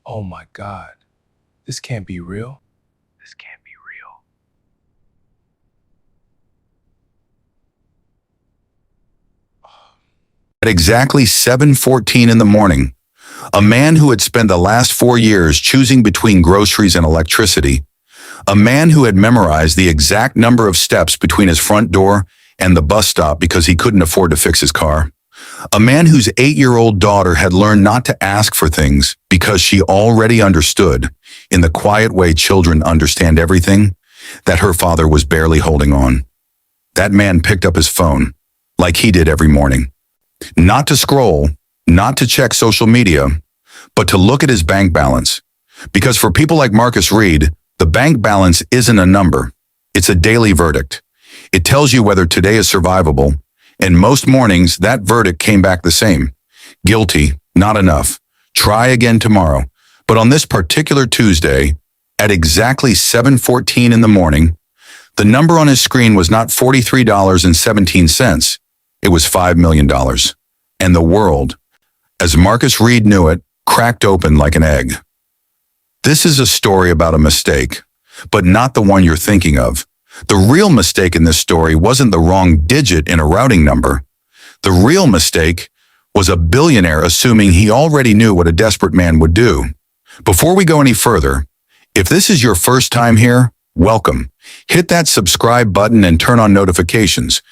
Oh my God, this can't be real. This can't be real. At exactly 7:14 in the morning, a man who had spent the last 4 years choosing between groceries and electricity, a man who had memorized the exact number of steps between his front door and the bus stop because he couldn't afford to fix his car, a man whose 8-year-old daughter had learned not to ask for things because she already understood, in the quiet way children understand everything, that her father was barely holding on. That man picked up his phone, like he did every morning. Not to scroll, not to check social media, but to look at his bank balance. Because for people like Marcus Reed, the bank balance isn't a number. It's a daily verdict. It tells you whether today is survivable, and most mornings that verdict came back the same. Guilty, not enough. Try again tomorrow. But on this particular Tuesday, at exactly 7:14 in the morning, the number on his screen was not $43.17. It was $5 million. And the world, as Marcus Reed knew it, cracked open like an egg. This is a story about a mistake, but not the one you're thinking of. The real mistake in this story wasn't the wrong digit in a routing number. The real mistake was a billionaire assuming he already knew what a desperate man would do. Before we go any further, if this is your first time here, welcome. Hit that subscribe button and turn on notifications.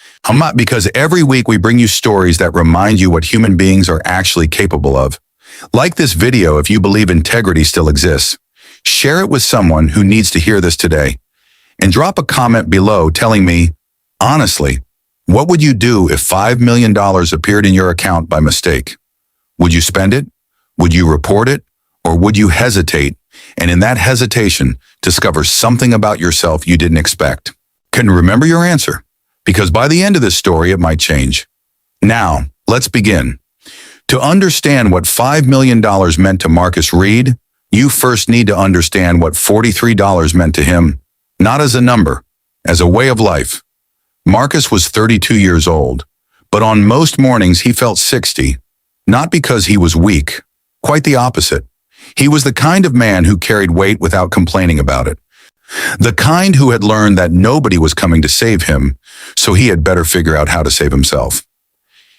Because every week we bring you stories that remind you what human beings are actually capable of. Like this video if you believe integrity still exists. Share it with someone who needs to hear this today. And drop a comment below telling me, honestly, what would you do if $5 million appeared in your account by mistake? Would you spend it? Would you report it? Or would you hesitate, and in that hesitation, discover something about yourself you didn't expect? Can you remember your answer? Because by the end of this story, it might change. Now, let's begin. To understand what $5 million meant to Marcus Reed, you first need to understand what $43 meant to him, not as a number, as a way of life. Marcus was 32 years old, but on most mornings he felt 60, not because he was weak, quite the opposite. He was the kind of man who carried weight without complaining about it. The kind who had learned that nobody was coming to save him, so he had better figure out how to save himself.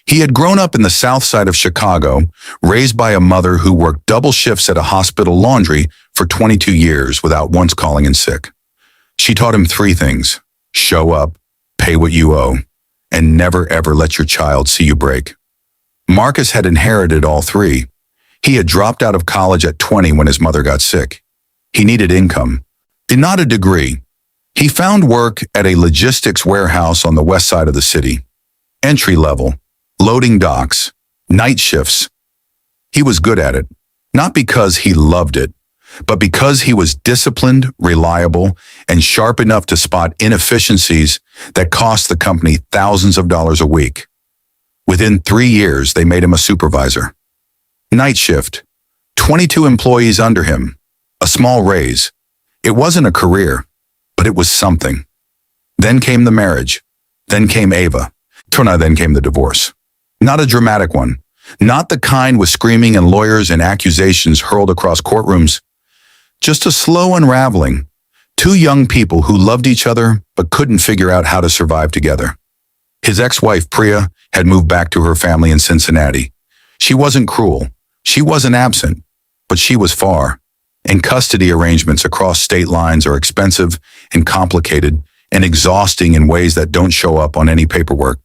He had grown up in the south side of Chicago, raised by a mother who worked double shifts at a hospital laundry for 22 years without once calling in sick. She taught him 3 things: show up, pay what you owe, and never ever let your child see you break. Marcus had inherited all 3. He had dropped out of college at 20 when his mother got sick. He needed income, not a degree. He found work at a logistics warehouse on the west side of the city. Entry level, loading docks, night shifts. He was good at it, not because he loved it, but because he was disciplined, reliable, and sharp enough to spot inefficiencies that cost the company thousands of dollars a week. Within 3 years, they made him a supervisor. Night shift, 22 employees under him, a small raise. It wasn't a career, but it was something. Then came the marriage. Then came Ava. Then came the divorce. Not a dramatic one. Not the kind with screaming and lawyers and accusations hurled across courtrooms. Just a slow unraveling. 2 young people who loved each other but couldn't figure out how to survive together. His ex-wife, Priya, had moved back to her family in Cincinnati. She wasn't cruel. She wasn't absent, but she was far. And custody arrangements across state lines are expensive and complicated and exhausting in ways that don't show up on any paperwork.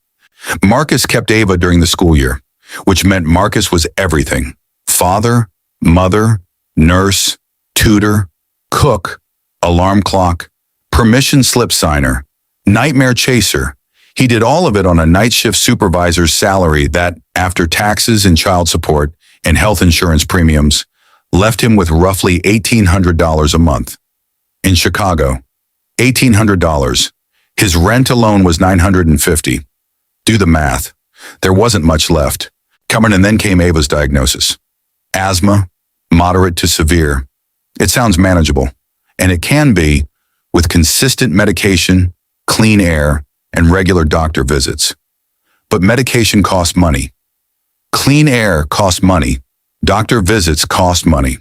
Marcus kept Ava during the school year, which meant Marcus was everything: father, mother, nurse, tutor, cook, alarm clock, permission slip signer, nightmare chaser. He did all of it on a night shift supervisor's salary that, after taxes and child support and health insurance premiums, left him with roughly $1,800 a month. In Chicago, $1,800. His rent alone was $950. Do the math. There wasn't much left. And then came Ava's diagnosis. Asthma, moderate to severe. It sounds manageable, and it can be, with consistent medication, clean air, and regular doctor visits. But medication costs money. Clean air costs money. Doctor visits cost money.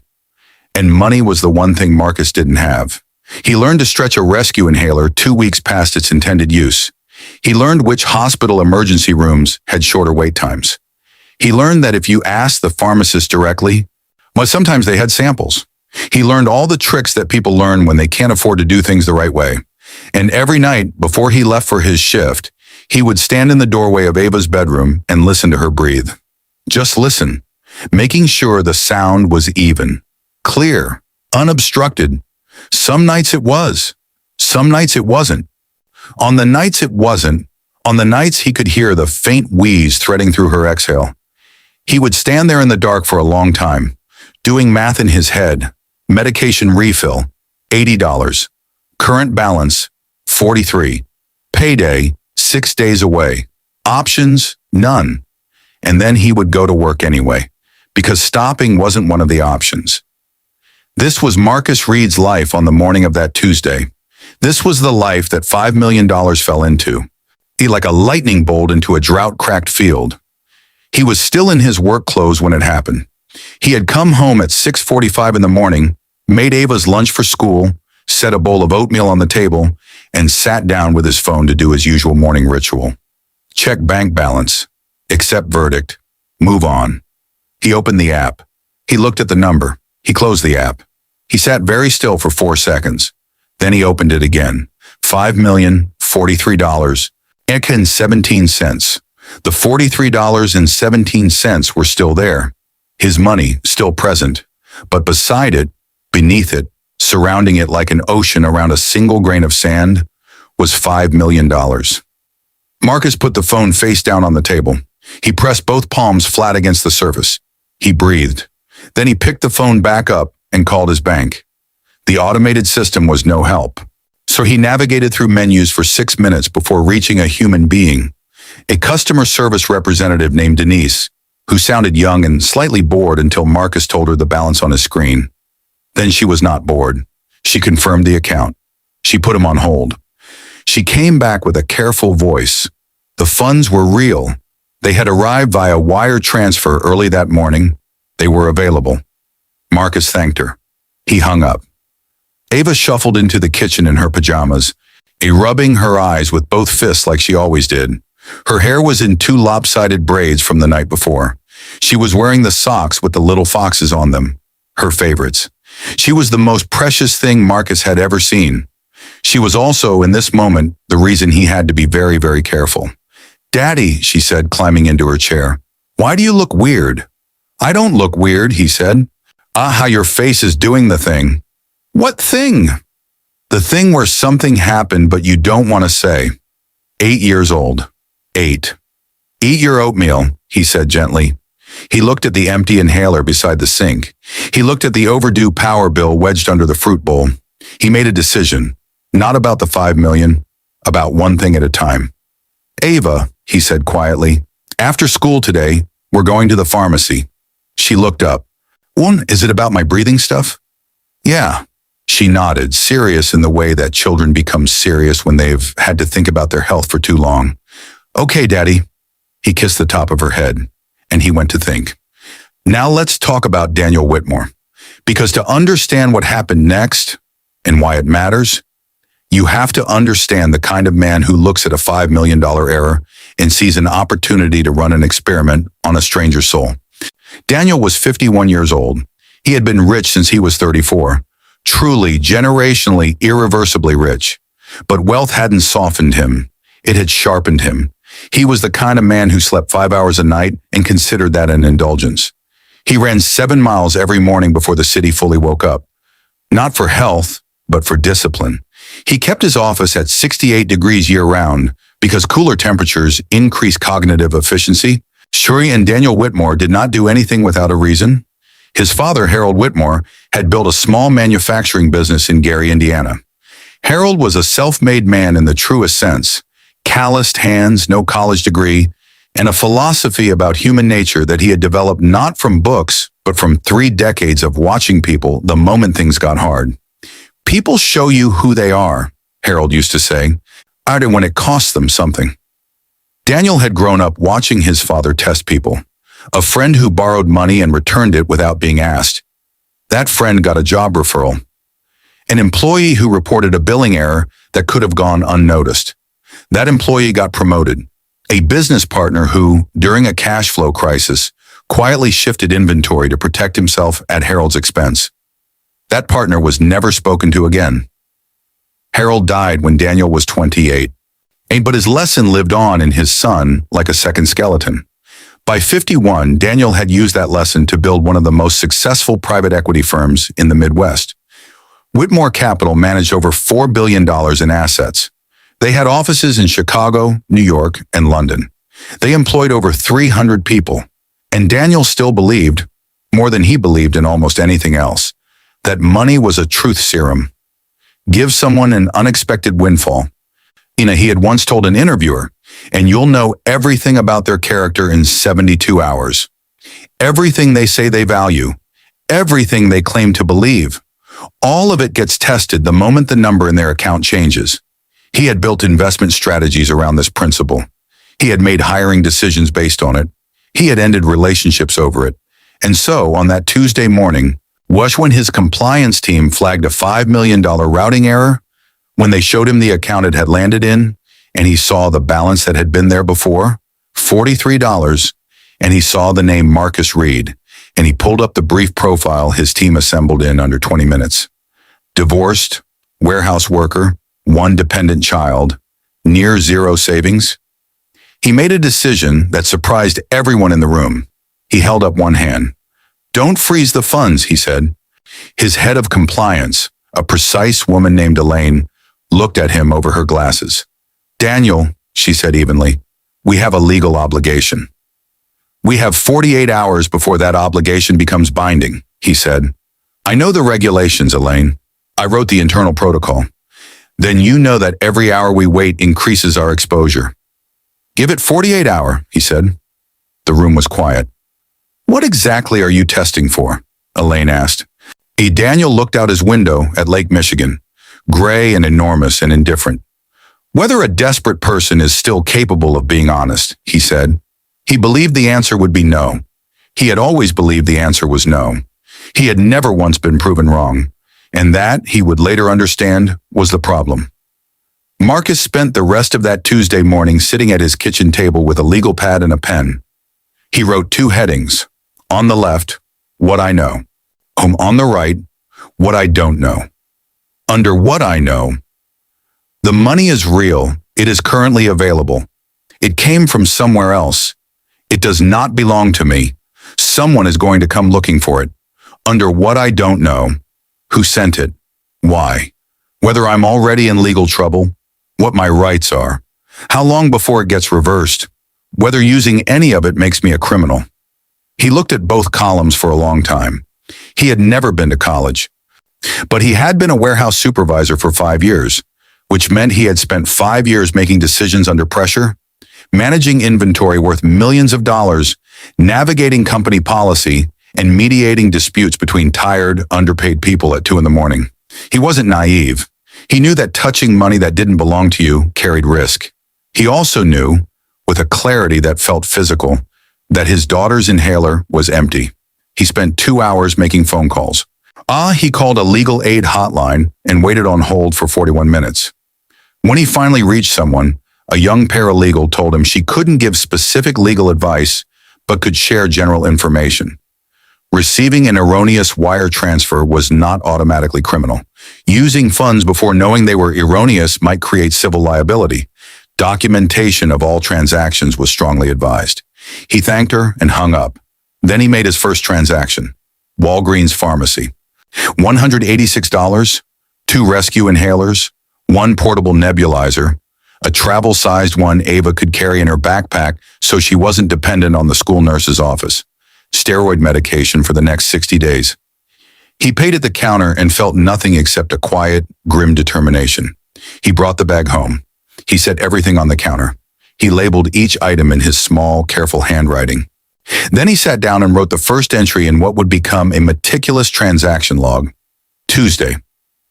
And money was the one thing Marcus didn't have. He learned to stretch a rescue inhaler 2 weeks past its intended use. He learned which hospital emergency rooms had shorter wait times. He learned that if you asked the pharmacist directly, well, sometimes they had samples. He learned all the tricks that people learn when they can't afford to do things the right way. And every night, before he left for his shift, he would stand in the doorway of Ava's bedroom and listen to her breathe. Just listen, making sure the sound was even, clear, unobstructed. Some nights it was. Some nights it wasn't. On the nights it wasn't, on the nights he could hear the faint wheeze threading through her exhale. He would stand there in the dark for a long time, doing math in his head. Medication refill, $80. Current balance, 43. Payday, 6 days away. Options, none. And then he would go to work anyway, because stopping wasn't one of the options. This was Marcus Reed's life on the morning of that Tuesday. This was the life that $5 million fell into. Like a lightning bolt into a drought-cracked field. He was still in his work clothes when it happened. He had come home at 6:45 in the morning, made Ava's lunch for school, set a bowl of oatmeal on the table, and sat down with his phone to do his usual morning ritual. Check bank balance. Accept verdict. Move on. He opened the app. He looked at the number. He closed the app. He sat very still for 4 seconds. Then he opened it again. $5,043.17. The $43.17 were still there. His money still present. But beside it, beneath it, surrounding it like an ocean around a single grain of sand, was $5 million. Marcus put the phone face down on the table. He pressed both palms flat against the surface. He breathed. Then he picked the phone back up and called his bank. The automated system was no help. So he navigated through menus for 6 minutes before reaching a human being, a customer service representative named Denise, who sounded young and slightly bored until Marcus told her the balance on his screen. Then she was not bored. She confirmed the account. She put him on hold. She came back with a careful voice. The funds were real. They had arrived via wire transfer early that morning. They were available. Marcus thanked her. He hung up. Ava shuffled into the kitchen in her pajamas, rubbing her eyes with both fists like she always did. Her hair was in 2 lopsided braids from the night before. She was wearing the socks with the little foxes on them, her favorites. She was the most precious thing Marcus had ever seen. She was also, in this moment, the reason he had to be very, very careful. "Daddy," she said, climbing into her chair. "Why do you look weird?" "I don't look weird," he said. "Ah, how your face is doing the thing." "What thing?" "The thing where something happened but you don't want to say." 8 years old. 8. "Eat your oatmeal," he said gently. He looked at the empty inhaler beside the sink. He looked at the overdue power bill wedged under the fruit bowl. He made a decision, not about the $5 million, about one thing at a time. "Ava," he said quietly, "after school today, we're going to the pharmacy." She looked up. "Is it about my breathing stuff?" "Yeah." She nodded, serious in the way that children become serious when they've had to think about their health for too long. "Okay, Daddy." He kissed the top of her head, and he went to think. Now let's talk about Daniel Whitmore. Because to understand what happened next, and why it matters, you have to understand the kind of man who looks at a $5 million error and sees an opportunity to run an experiment on a stranger's soul. Daniel was 51 years old. He had been rich since he was 34. Truly, generationally, irreversibly rich. But wealth hadn't softened him. It had sharpened him. He was the kind of man who slept 5 hours a night and considered that an indulgence. He ran 7 miles every morning before the city fully woke up. Not for health, but for discipline. He kept his office at 68 degrees year-round because cooler temperatures increase cognitive efficiency. Shuri and Daniel Whitmore did not do anything without a reason. His father, Harold Whitmore, had built a small manufacturing business in Gary, Indiana. Harold was a self-made man in the truest sense. Calloused hands, no college degree, and a philosophy about human nature that he had developed not from books, but from 3 decades of watching people the moment things got hard. "People show you who they are," Harold used to say, either when it costs them something. Daniel had grown up watching his father test people, a friend who borrowed money and returned it without being asked. That friend got a job referral. An employee who reported a billing error that could have gone unnoticed. That employee got promoted. A business partner who, during a cash flow crisis, quietly shifted inventory to protect himself at Harold's expense. That partner was never spoken to again. Harold died when Daniel was 28. But his lesson lived on in his son like a second skeleton. By 51, Daniel had used that lesson to build one of the most successful private equity firms in the Midwest. Whitmore Capital managed over $4 billion in assets. They had offices in Chicago, New York, and London. They employed over 300 people. And Daniel still believed, more than he believed in almost anything else, that money was a truth serum. Give someone an unexpected windfall. He had once told an interviewer, and you'll know everything about their character in 72 hours. Everything they say they value, everything they claim to believe, all of it gets tested the moment the number in their account changes. He had built investment strategies around this principle. He had made hiring decisions based on it. He had ended relationships over it. And so, on that Tuesday morning, was when his compliance team flagged a $5 million routing error, when they showed him the account it had landed in, and he saw the balance that had been there before, $43, and he saw the name Marcus Reed, and he pulled up the brief profile his team assembled in under 20 minutes. Divorced, warehouse worker, one dependent child, near zero savings. He made a decision that surprised everyone in the room. He held up one hand. "Don't freeze the funds," he said. His head of compliance, a precise woman named Elaine, looked at him over her glasses. "Daniel," she said evenly, "we have a legal obligation." "We have 48 hours before that obligation becomes binding," he said. "I know the regulations, Elaine. I wrote the internal protocol." "Then you know that every hour we wait increases our exposure." "Give it 48 hours, he said. The room was quiet. "What exactly are you testing for?" Elaine asked. Daniel looked out his window at Lake Michigan, gray and enormous and indifferent. "Whether a desperate person is still capable of being honest," he said. He believed the answer would be no. He had always believed the answer was no. He had never once been proven wrong, and that, he would later understand, was the problem. Marcus spent the rest of that Tuesday morning sitting at his kitchen table with a legal pad and a pen. He wrote two headings. On the left, what I know. On the right, what I don't know. Under what I know, the money is real. It is currently available. It came from somewhere else. It does not belong to me. Someone is going to come looking for it. Under what I don't know, who sent it, why, whether I'm already in legal trouble, what my rights are, how long before it gets reversed, whether using any of it makes me a criminal. He looked at both columns for a long time. He had never been to college, but he had been a warehouse supervisor for 5 years, which meant he had spent 5 years making decisions under pressure, managing inventory worth millions of dollars, navigating company policy, and mediating disputes between tired, underpaid people at 2 a.m. He wasn't naive. He knew that touching money that didn't belong to you carried risk. He also knew, with a clarity that felt physical, that his daughter's inhaler was empty. He spent 2 hours making phone calls. He called a legal aid hotline and waited on hold for 41 minutes. When he finally reached someone, a young paralegal told him she couldn't give specific legal advice, but could share general information. Receiving an erroneous wire transfer was not automatically criminal. Using funds before knowing they were erroneous might create civil liability. Documentation of all transactions was strongly advised. He thanked her and hung up. Then he made his first transaction. Walgreens Pharmacy. $186, 2 rescue inhalers, 1 portable nebulizer, a travel-sized one Ava could carry in her backpack so she wasn't dependent on the school nurse's office. Steroid medication for the next 60 days. He paid at the counter and felt nothing except a quiet, grim determination. He brought the bag home. He set everything on the counter. He labeled each item in his small, careful handwriting. Then he sat down and wrote the first entry in what would become a meticulous transaction log. Tuesday,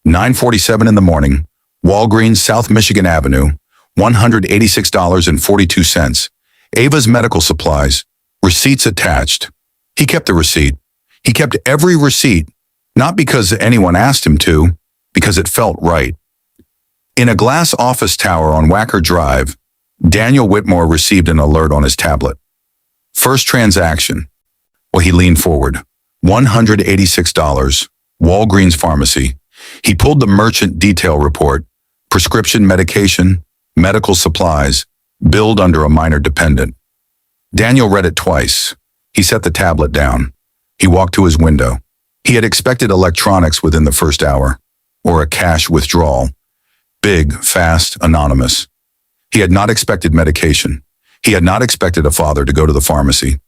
9:47 in the morning, Walgreens, South Michigan Avenue, $186.42. Ava's medical supplies, receipts attached. He kept the receipt. He kept every receipt, Not because anyone asked him to, because it felt right. In a glass office tower on Wacker Drive, Daniel Whitmore received an alert on his tablet. First transaction. Well, he leaned forward. $186. Walgreens Pharmacy. He pulled the merchant detail report. Prescription medication, medical supplies, billed under a minor dependent. Daniel read it twice. He set the tablet down. He walked to his window. He had expected electronics within the first hour, or a cash withdrawal. Big, fast, anonymous. He had not expected medication. He had not expected a father to go to the pharmacy.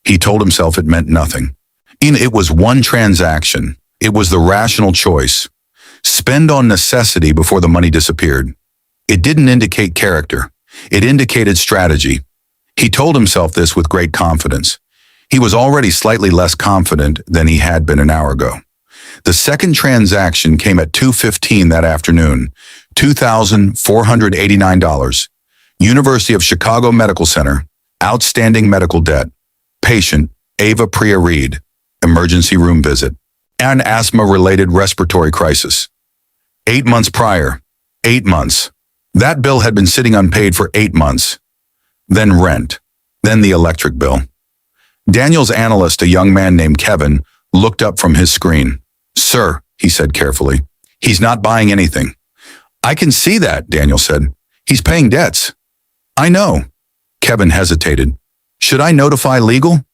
He told himself it meant nothing. It was one transaction. It was the rational choice. Spend on necessity before the money disappeared. It didn't indicate character. It indicated strategy. He told himself this with great confidence. He was already slightly less confident than he had been an hour ago. The second transaction came at 2:15 that afternoon, $2,489. University of Chicago Medical Center, outstanding medical debt. Patient, Ava Priya Reed, emergency room visit. An asthma-related respiratory crisis. 8 months prior. 8 months. That bill had been sitting unpaid for 8 months. Then rent. Then the electric bill. Daniel's analyst, a young man named Kevin, looked up from his screen. "Sir," he said carefully, "he's not buying anything." "I can see that," Daniel said. "He's paying debts." "I know." Kevin hesitated. "Should I notify legal?"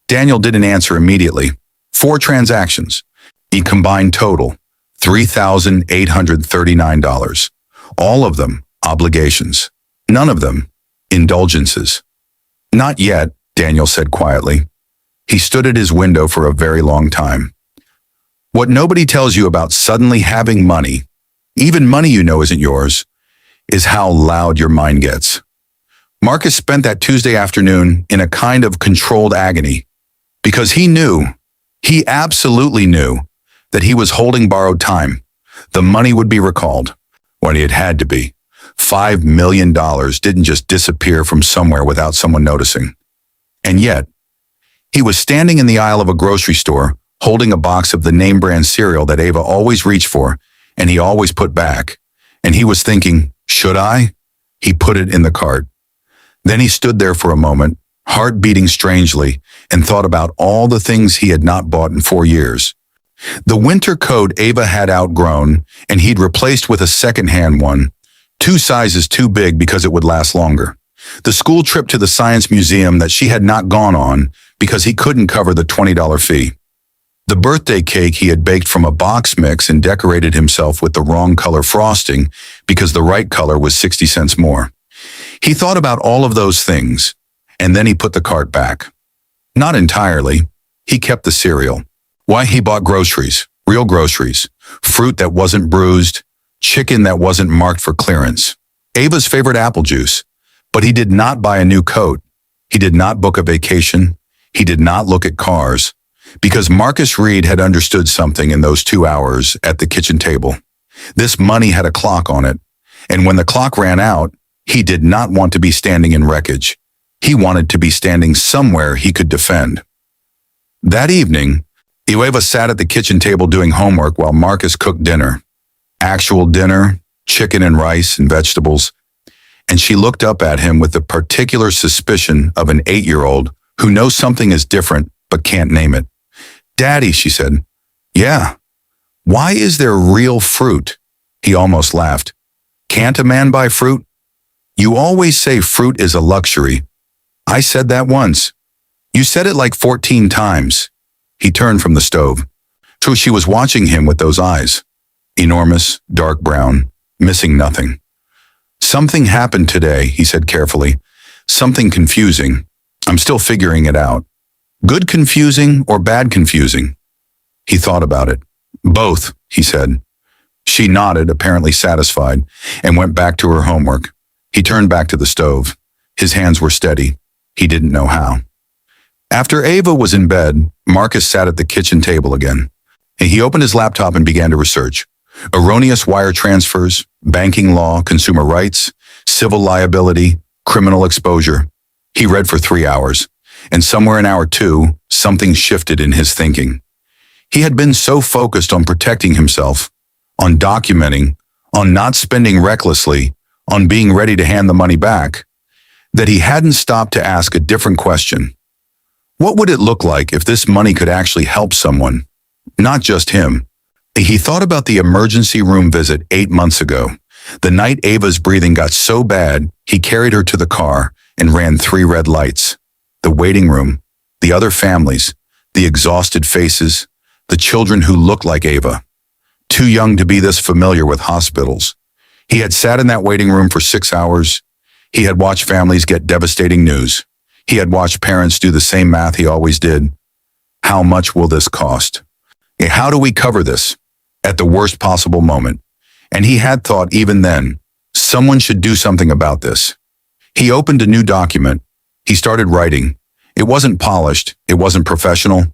Daniel didn't answer immediately. 4 transactions. The combined total, $3,839. All of them obligations. None of them indulgences. "Not yet," Daniel said quietly. He stood at his window for a very long time. What nobody tells you about suddenly having money, even money you know isn't yours, is how loud your mind gets. Marcus spent that Tuesday afternoon in a kind of controlled agony, because he absolutely knew, that he was holding borrowed time. The money would be recalled, when it had to be. $5 million didn't just disappear from somewhere without someone noticing. And yet, he was standing in the aisle of a grocery store, holding a box of the name brand cereal that Ava always reached for, and he always put back. And he was thinking, should I? He put it in the cart. Then he stood there for a moment, heart beating strangely, and thought about all the things he had not bought in 4 years. The winter coat Ava had outgrown, and he'd replaced with a second-hand one, 2 sizes too big because it would last longer. The school trip to the Science Museum that she had not gone on because he couldn't cover the $20 fee. The birthday cake he had baked from a box mix and decorated himself with the wrong color frosting because the right color was 60 cents more. He thought about all of those things, and then he put the cart back. Not entirely. He kept the cereal. Why, he bought groceries, real groceries, fruit that wasn't bruised, chicken that wasn't marked for clearance, Ava's favorite apple juice. But he did not buy a new coat. He did not book a vacation. He did not look at cars, because Marcus Reed had understood something in those 2 hours at the kitchen table. This money had a clock on it, and when the clock ran out, he did not want to be standing in wreckage. He wanted to be standing somewhere he could defend. That evening, Eva sat at the kitchen table doing homework while Marcus cooked dinner. Actual dinner, chicken and rice and vegetables. And she looked up at him with the particular suspicion of an 8-year-old who knows something is different but can't name it. "Daddy," she said. "Yeah." "Why is there real fruit?" He almost laughed. "Can't a man buy fruit?" "You always say fruit is a luxury." "I said that once." "You said it like 14 times. He turned from the stove. So she was watching him with those eyes. Enormous, dark brown, missing nothing. "Something happened today," he said carefully. "Something confusing. I'm still figuring it out. Good confusing or bad confusing?" He thought about it. "Both," he said. She nodded, apparently satisfied, and went back to her homework. He turned back to the stove. His hands were steady. He didn't know how. After Ava was in bed, Marcus sat at the kitchen table again. He opened his laptop and began to research. Erroneous wire transfers, banking law, consumer rights, civil liability, criminal exposure. He read for 3 hours, and somewhere in hour 2, something shifted in his thinking. He had been so focused on protecting himself, on documenting, on not spending recklessly, on being ready to hand the money back, that he hadn't stopped to ask a different question. What would it look like if this money could actually help someone? Not just him. He thought about the emergency room visit 8 months ago. The night Ava's breathing got so bad, he carried her to the car and ran 3 red lights. The waiting room, the other families, the exhausted faces, the children who looked like Ava. Too young to be this familiar with hospitals. He had sat in that waiting room for 6 hours. He had watched families get devastating news. He had watched parents do the same math he always did. How much will this cost? How do we cover this? At the worst possible moment. And he had thought even then, someone should do something about this. He opened a new document. He started writing. It wasn't polished, it wasn't professional,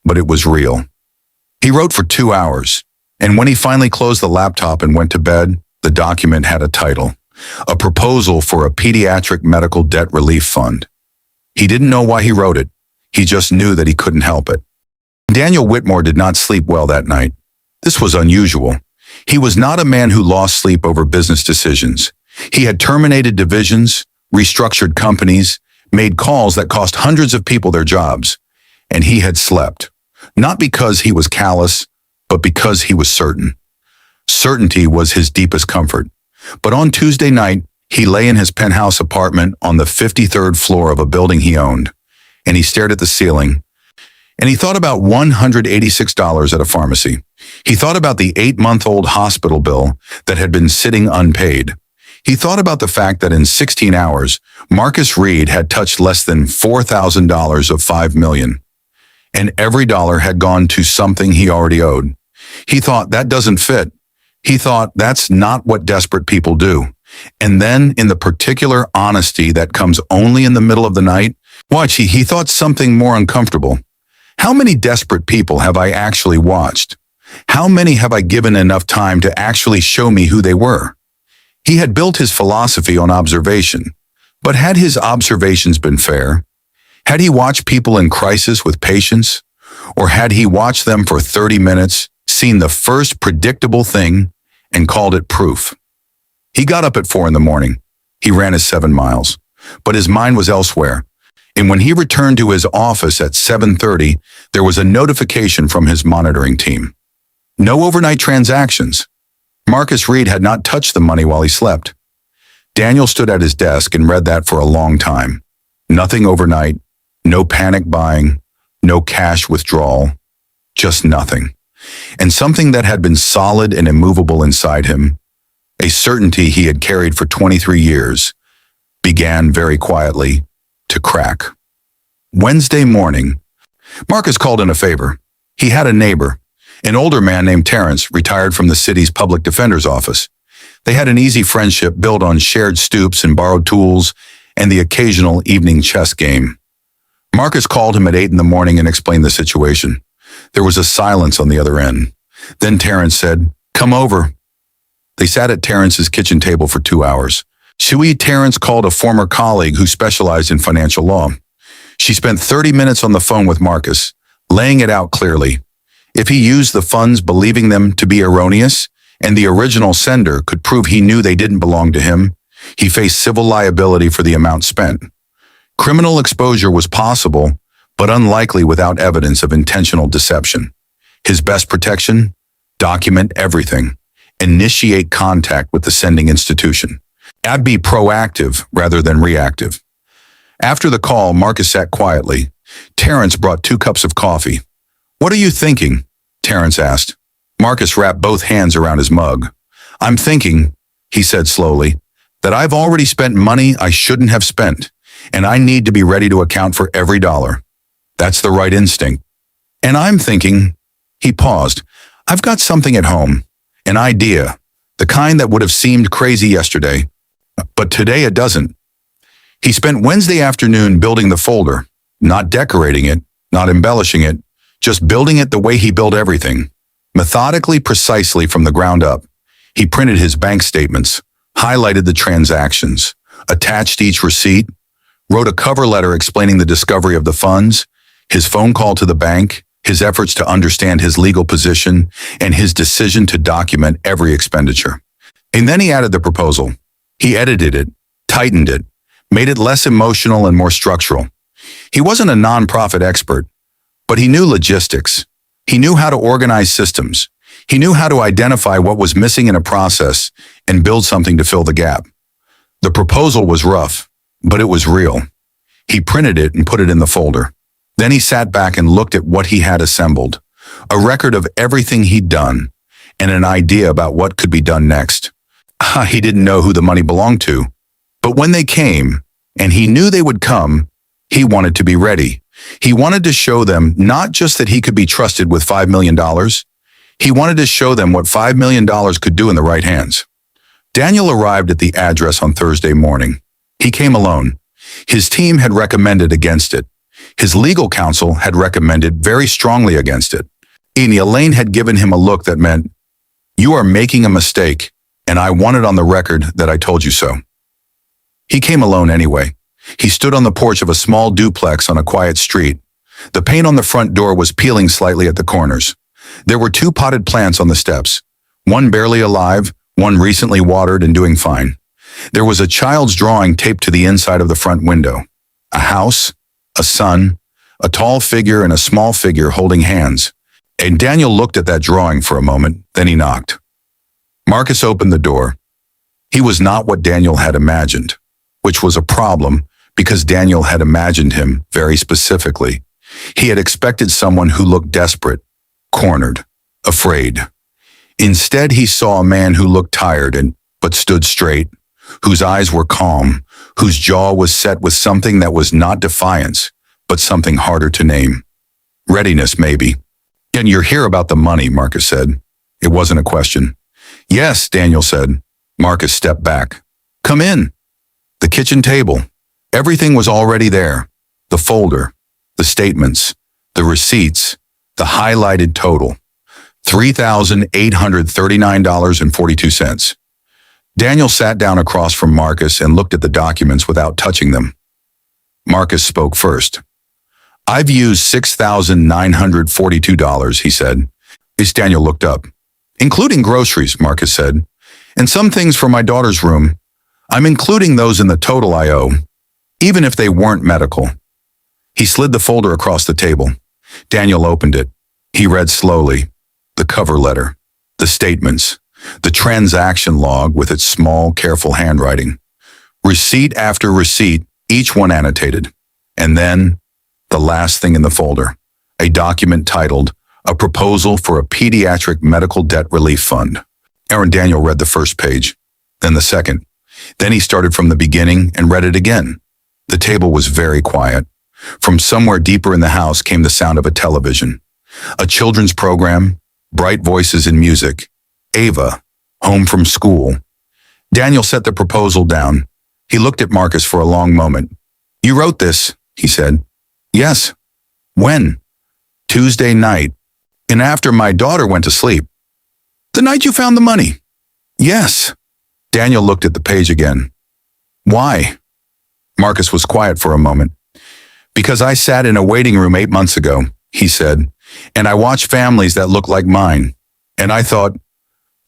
but it was real. He wrote for 2 hours, and when he finally closed the laptop and went to bed, the document had a title, a proposal for a pediatric medical debt relief fund. He didn't know why he wrote it. He just knew that he couldn't help it. Daniel Whitmore did not sleep well that night. This was unusual. He was not a man who lost sleep over business decisions. He had terminated divisions, restructured companies, made calls that cost hundreds of people their jobs. And he had slept. Not because he was callous, but because he was certain. Certainty was his deepest comfort. But on Tuesday night, he lay in his penthouse apartment on the 53rd floor of a building he owned, and he stared at the ceiling, and he thought about $186 at a pharmacy. He thought about the 8-month-old hospital bill that had been sitting unpaid. He thought about the fact that in 16 hours, Marcus Reed had touched less than $4,000 of $5 million, and every dollar had gone to something he already owed. He thought that doesn't fit. He thought that's not what desperate people do. And then in the particular honesty that comes only in the middle of the night, he thought something more uncomfortable. How many desperate people have I actually watched? How many have I given enough time to actually show me who they were? He had built his philosophy on observation, but had his observations been fair? Had he watched people in crisis with patience? Or had he watched them for 30 minutes, seen the first predictable thing, and called it proof? He got up at 4 in the morning. He ran his 7 miles, but his mind was elsewhere. And when he returned to his office at 7:30, there was a notification from his monitoring team. No overnight transactions. Marcus Reed had not touched the money while he slept. Daniel stood at his desk and read that for a long time. Nothing overnight, no panic buying, no cash withdrawal, just nothing. And something that had been solid and immovable inside him, a certainty he had carried for 23 years, began very quietly to crack. Wednesday morning, Marcus called in a favor. He had a neighbor, an older man named Terrence, retired from the city's public defender's office. They had an easy friendship built on shared stoops and borrowed tools and the occasional evening chess game. Marcus called him at 8 in the morning and explained the situation. There was a silence on the other end. Then Terrence said, "Come over." They sat at Terrence's kitchen table for 2 hours. Terrence called a former colleague who specialized in financial law. She spent 30 minutes on the phone with Marcus, laying it out clearly. If he used the funds believing them to be erroneous, and the original sender could prove he knew they didn't belong to him, he faced civil liability for the amount spent. Criminal exposure was possible, but unlikely without evidence of intentional deception. His best protection? Document everything. Initiate contact with the sending institution. I'd be proactive rather than reactive. After the call, Marcus sat quietly. Terrence brought 2 cups of coffee. "What are you thinking?" Terrence asked. Marcus wrapped both hands around his mug. "I'm thinking," he said slowly, "that I've already spent money I shouldn't have spent, and I need to be ready to account for every dollar. That's the right instinct. And I'm thinking," he paused, "I've got something at home, an idea, the kind that would have seemed crazy yesterday, but today it doesn't." He spent Wednesday afternoon building the folder, not decorating it, not embellishing it, just building it the way he built everything, methodically, precisely from the ground up. He printed his bank statements, highlighted the transactions, attached each receipt, wrote a cover letter explaining the discovery of the funds, his phone call to the bank, his efforts to understand his legal position, and his decision to document every expenditure. And then he added the proposal. He edited it, tightened it, made it less emotional and more structural. He wasn't a nonprofit expert, but he knew logistics. He knew how to organize systems. He knew how to identify what was missing in a process and build something to fill the gap. The proposal was rough, but it was real. He printed it and put it in the folder. Then he sat back and looked at what he had assembled, a record of everything he'd done, and an idea about what could be done next. He didn't know who the money belonged to, but when they came, and he knew they would come, he wanted to be ready. He wanted to show them not just that he could be trusted with $5 million, he wanted to show them what $5 million could do in the right hands. Daniel arrived at the address on Thursday morning. He came alone. His team had recommended against it. His legal counsel had recommended very strongly against it. And Elaine had given him a look that meant, "You are making a mistake, and I want it on the record that I told you so." He came alone anyway. He stood on the porch of a small duplex on a quiet street. The paint on the front door was peeling slightly at the corners. There were 2 potted plants on the steps, one barely alive, one recently watered and doing fine. There was a child's drawing taped to the inside of the front window. A house, a sun, a tall figure and a small figure holding hands. And Daniel looked at that drawing for a moment, then he knocked. Marcus opened the door. He was not what Daniel had imagined, which was a problem because Daniel had imagined him very specifically. He had expected someone who looked desperate, cornered, afraid. Instead, he saw a man who looked tired but stood straight, whose eyes were calm, whose jaw was set with something that was not defiance, but something harder to name. Readiness, maybe. "And you're here about the money," Marcus said. It wasn't a question. "Yes," Daniel said. Marcus stepped back. "Come in." The kitchen table. Everything was already there. The folder, the statements, the receipts, the highlighted total. $3,839.42. Daniel sat down across from Marcus and looked at the documents without touching them. Marcus spoke first. "I've used $6,942, he said. Daniel looked up. "Including groceries," Marcus said. "And some things for my daughter's room. I'm including those in the total I owe, even if they weren't medical." He slid the folder across the table. Daniel opened it. He read slowly. The cover letter, the statements, the transaction log with its small, careful handwriting. Receipt after receipt, each one annotated. And then, the last thing in the folder, a document titled, "A Proposal for a Pediatric Medical Debt Relief Fund." Daniel read the first page, then the second. Then he started from the beginning and read it again. The table was very quiet. From somewhere deeper in the house came the sound of a television. A children's program, bright voices and music. Ava, home from school. Daniel set the proposal down. He looked at Marcus for a long moment. "You wrote this," he said. "Yes." "When?" "Tuesday night. And after my daughter went to sleep." "The night you found the money?" "Yes." Daniel looked at the page again. "Why?" Marcus was quiet for a moment. "Because I sat in a waiting room 8 months ago," he said, "and I watched families that looked like mine. And I thought,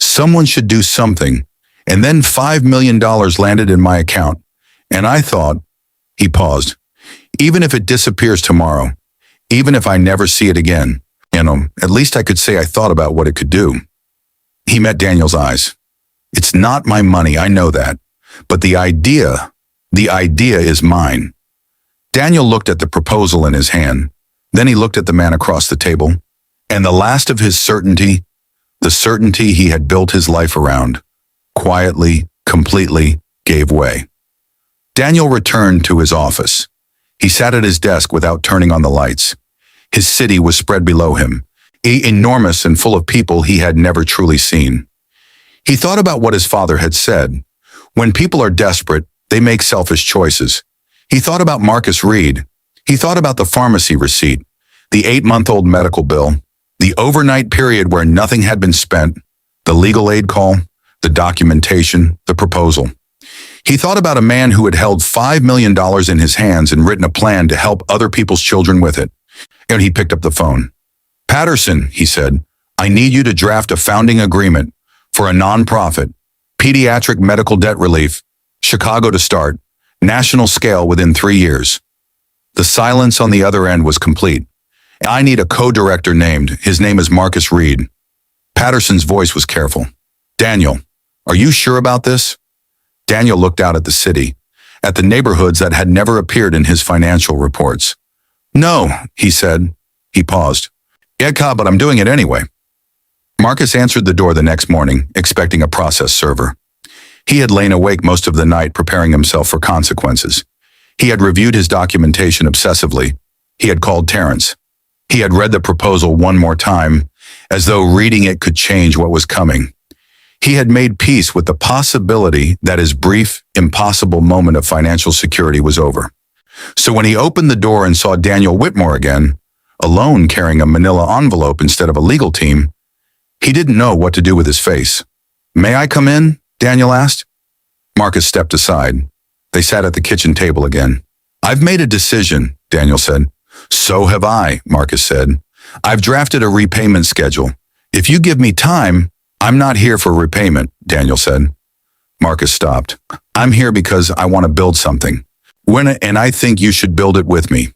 someone should do something. And then $5 million landed in my account. And I thought," he paused, "even if it disappears tomorrow, even if I never see it again, at least I could say I thought about what it could do." He met Daniel's eyes. "It's not my money, I know that. But the idea is mine." Daniel looked at the proposal in his hand. Then he looked at the man across the table. And the last of his certainty, the certainty he had built his life around, quietly, completely gave way. Daniel returned to his office. He sat at his desk without turning on the lights. His city was spread below him, enormous and full of people he had never truly seen. He thought about what his father had said. When people are desperate, they make selfish choices. He thought about Marcus Reed. He thought about the pharmacy receipt, the 8-month-old medical bill, the overnight period where nothing had been spent, the legal aid call, the documentation, the proposal. He thought about a man who had held $5 million in his hands and written a plan to help other people's children with it. And he picked up the phone. Patterson, he said, I need you to draft a founding agreement for a nonprofit, pediatric medical debt relief, Chicago to start, national scale within 3 years. The silence on the other end was complete. I need a co-director named. His name is Marcus Reed. Patterson's voice was careful. Daniel, are you sure about this? Daniel looked out at the city, at the neighborhoods that had never appeared in his financial reports. No, he said. He paused. Yeah, but I'm doing it anyway. Marcus answered the door the next morning, expecting a process server. He had lain awake most of the night preparing himself for consequences. He had reviewed his documentation obsessively. He had called Terrence. He had read the proposal one more time, as though reading it could change what was coming. He had made peace with the possibility that his brief, impossible moment of financial security was over. So when he opened the door and saw Daniel Whitmore again, alone carrying a manila envelope instead of a legal team, he didn't know what to do with his face. May I come in? Daniel asked. Marcus stepped aside. They sat at the kitchen table again. I've made a decision, Daniel said. So have I, Marcus said. I've drafted a repayment schedule. If you give me time, I'm not here for repayment, Daniel said. Marcus stopped. I'm here because I want to build something. And I think you should build it with me.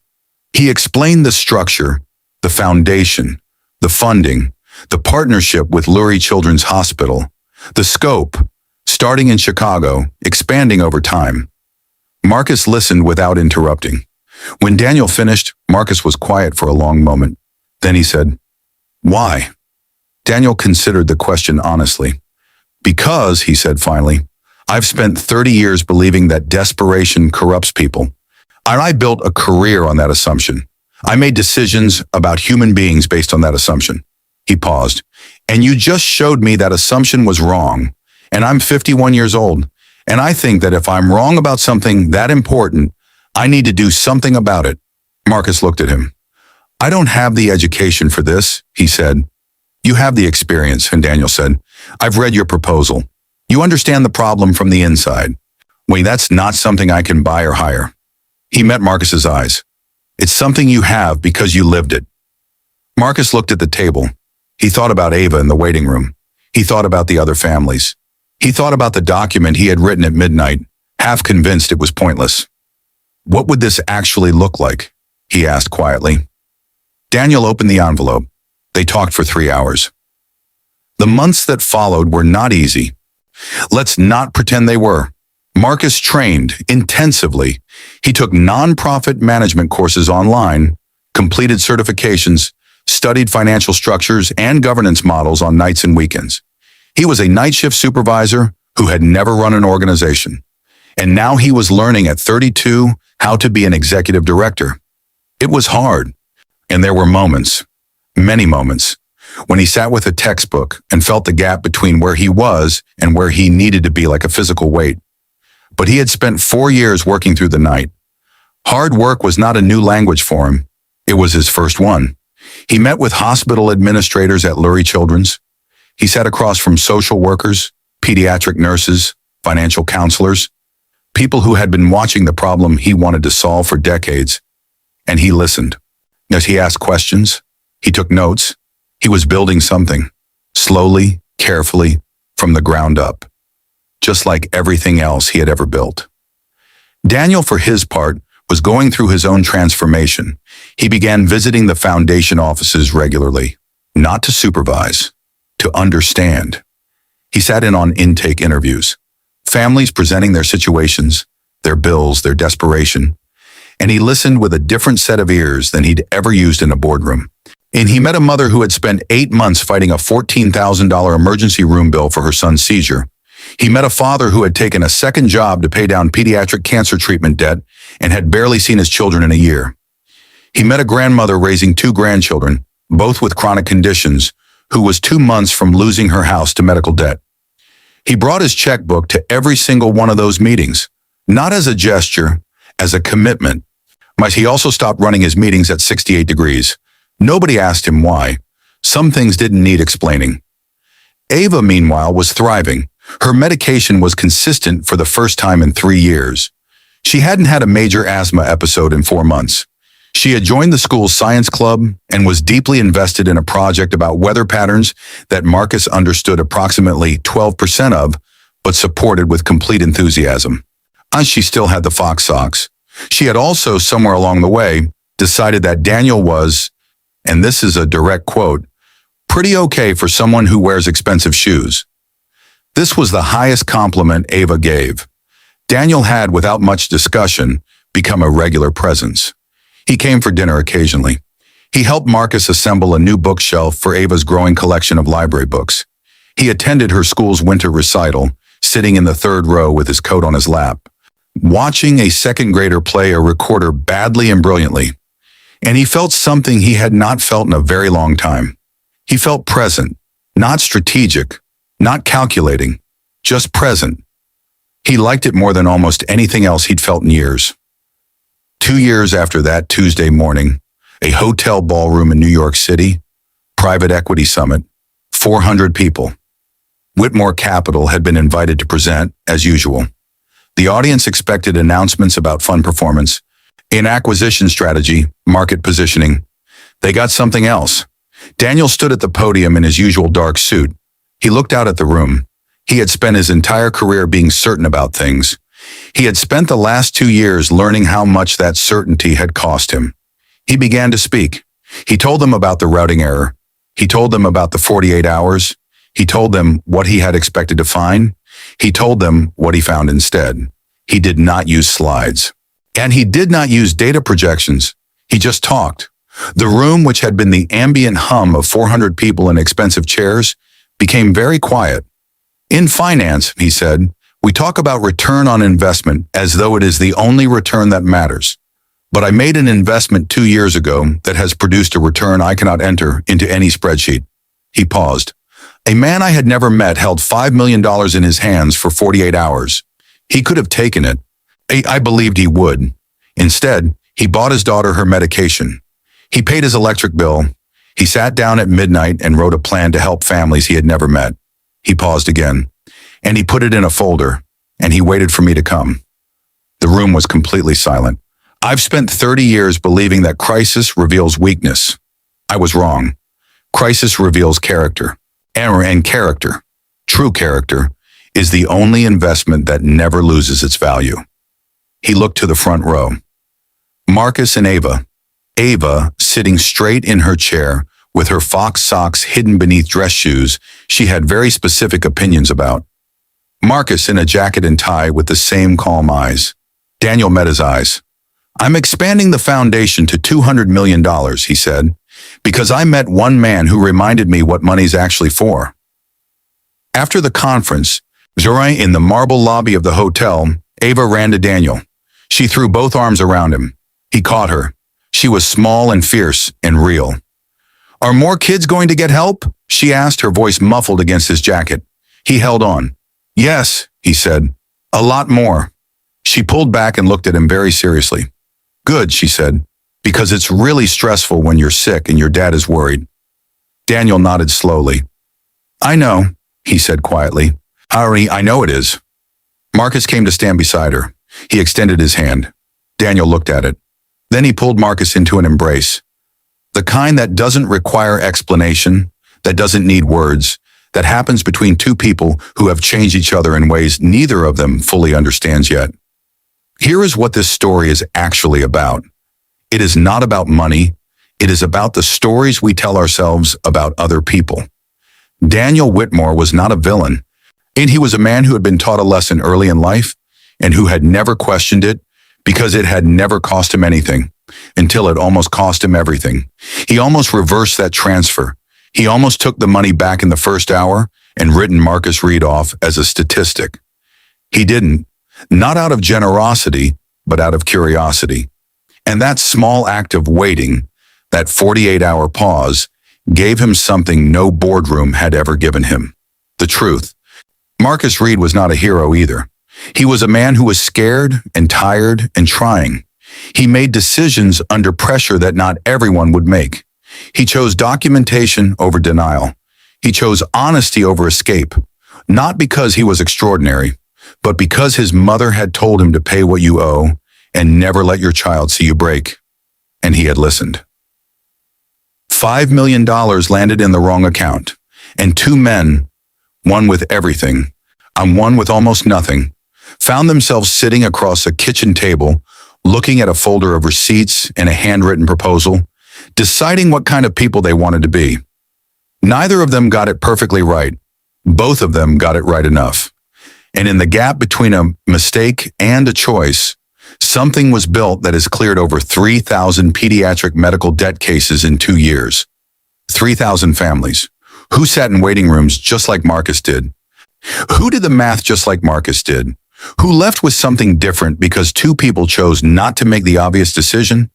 He explained the structure, the foundation, the funding, the partnership with Lurie Children's Hospital, the scope, starting in Chicago, expanding over time. Marcus listened without interrupting. When Daniel finished, Marcus was quiet for a long moment. Then he said, Why? Daniel considered the question honestly. Because, he said finally, I've spent 30 years believing that desperation corrupts people. I built a career on that assumption. I made decisions about human beings based on that assumption. He paused. And you just showed me that assumption was wrong. And I'm 51 years old. And I think that if I'm wrong about something that important, I need to do something about it. Marcus looked at him. I don't have the education for this, he said. You have the experience, and Daniel said. I've read your proposal. You understand the problem from the inside. Wait, that's not something I can buy or hire. He met Marcus's eyes. It's something you have because you lived it. Marcus looked at the table. He thought about Ava in the waiting room. He thought about the other families. He thought about the document he had written at midnight, half convinced it was pointless. What would this actually look like? He asked quietly. Daniel opened the envelope. They talked for 3 hours. The months that followed were not easy. Let's not pretend they were. Marcus trained intensively. He took nonprofit management courses online, completed certifications, studied financial structures and governance models on nights and weekends. He was a night shift supervisor who had never run an organization. And now he was learning at 32 how to be an executive director. It was hard. And there were moments, many moments, when he sat with a textbook and felt the gap between where he was and where he needed to be like a physical weight. But he had spent 4 years working through the night. Hard work was not a new language for him. It was his first one. He met with hospital administrators at Lurie Children's. He sat across from social workers, pediatric nurses, financial counselors, people who had been watching the problem he wanted to solve for decades. And he listened. As he asked questions, he took notes. He was building something, slowly, carefully, from the ground up, just like everything else he had ever built. Daniel, for his part, was going through his own transformation. He began visiting the foundation offices regularly, not to supervise, to understand. He sat in on intake interviews, families presenting their situations, their bills, their desperation, and he listened with a different set of ears than he'd ever used in a boardroom. And he met a mother who had spent 8 months fighting a $14,000 emergency room bill for her son's seizure. He met a father who had taken a second job to pay down pediatric cancer treatment debt and had barely seen his children in a year. He met a grandmother raising 2 grandchildren, both with chronic conditions, who was 2 months from losing her house to medical debt. He brought his checkbook to every single one of those meetings, not as a gesture, as a commitment. But he also stopped running his meetings at 68 degrees. Nobody asked him why. Some things didn't need explaining. Ava, meanwhile, was thriving. Her medication was consistent for the first time in 3 years. She hadn't had a major asthma episode in 4 months. She had joined the school's science club and was deeply invested in a project about weather patterns that Marcus understood approximately 12% of, but supported with complete enthusiasm. And she still had the fox socks. She had also, somewhere along the way, decided that Daniel was, and this is a direct quote, pretty okay for someone who wears expensive shoes. This was the highest compliment Ava gave. Daniel had, without much discussion, become a regular presence. He came for dinner occasionally. He helped Marcus assemble a new bookshelf for Ava's growing collection of library books. He attended her school's winter recital, sitting in the third row with his coat on his lap, watching a second grader play a recorder badly and brilliantly. And he felt something he had not felt in a very long time. He felt present, not strategic, not calculating, just present. He liked it more than almost anything else he'd felt in years. 2 years after that Tuesday morning, a hotel ballroom in New York City, private equity summit, 400 people. Whitmore Capital had been invited to present, as usual. The audience expected announcements about fund performance, an acquisition strategy, market positioning. They got something else. Daniel stood at the podium in his usual dark suit. He looked out at the room. He had spent his entire career being certain about things. He had spent the last 2 years learning how much that certainty had cost him. He began to speak. He told them about the routing error. He told them about the 48 hours. He told them what he had expected to find. He told them what he found instead. He did not use slides. And he did not use data projections. He just talked. The room, which had been the ambient hum of 400 people in expensive chairs, became very quiet. In finance, he said, we talk about return on investment as though it is the only return that matters. But I made an investment 2 years ago that has produced a return I cannot enter into any spreadsheet. He paused. A man I had never met held $5 million in his hands for 48 hours. He could have taken it. I believed he would. Instead, he bought his daughter her medication. He paid his electric bill. He sat down at midnight and wrote a plan to help families he had never met. He paused again, and he put it in a folder, and he waited for me to come. The room was completely silent. I've spent 30 years believing that crisis reveals weakness. I was wrong. Crisis reveals character. And character, true character, is the only investment that never loses its value. He looked to the front row. Marcus and Ava. Ava, sitting straight in her chair, with her fox socks hidden beneath dress shoes she had very specific opinions about. Marcus in a jacket and tie with the same calm eyes. Daniel met his eyes. I'm expanding the foundation to $200 million, he said, because I met one man who reminded me what money's actually for. After the conference, in the marble lobby of the hotel, Ava ran to Daniel. She threw both arms around him. He caught her. She was small and fierce and real. Are more kids going to get help? She asked, her voice muffled against his jacket. He held on. Yes, he said. A lot more. She pulled back and looked at him very seriously. Good, she said, because it's really stressful when you're sick and your dad is worried. Daniel nodded slowly. I know, he said quietly. Harry, I know it is. Marcus came to stand beside her. He extended his hand. Daniel looked at it. Then he pulled Marcus into an embrace. The kind that doesn't require explanation, that doesn't need words, that happens between two people who have changed each other in ways neither of them fully understands yet. Here is what this story is actually about. It is not about money. It is about the stories we tell ourselves about other people. Daniel Whitmore was not a villain, and he was a man who had been taught a lesson early in life and who had never questioned it because it had never cost him anything, until it almost cost him everything. He almost reversed that transfer. He almost took the money back in the first hour and written Marcus Reed off as a statistic. He didn't, not out of generosity, but out of curiosity. And that small act of waiting, that 48-hour pause, gave him something no boardroom had ever given him. The truth. Marcus Reed was not a hero either. He was a man who was scared and tired and trying. He made decisions under pressure that not everyone would make. He chose documentation over denial. He chose honesty over escape, not because he was extraordinary, but because his mother had told him to pay what you owe and never let your child see you break. and he had listened. $5 million landed in the wrong account, and two men, one with everything and one with almost nothing, found themselves sitting across a kitchen table, looking at a folder of receipts and a handwritten proposal, deciding what kind of people they wanted to be. Neither of them got it perfectly right. Both of them got it right enough. And in the gap between a mistake and a choice, something was built that has cleared over 3,000 pediatric medical debt cases in 2 years. 3,000 families. Who sat in waiting rooms just like Marcus did? Who did the math just like Marcus did? Who left with something different because two people chose not to make the obvious decision?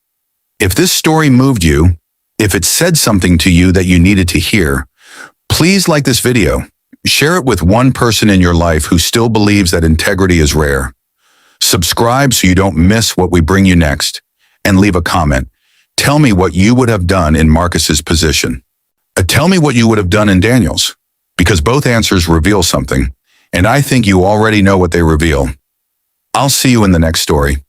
If this story moved you, if it said something to you that you needed to hear, please like this video. Share it with one person in your life who still believes that integrity is rare. Subscribe so you don't miss what we bring you next, and leave a comment. Tell me what you would have done in Marcus's position. Tell me what you would have done in Daniel's, because both answers reveal something, and I think you already know what they reveal. I'll see you in the next story.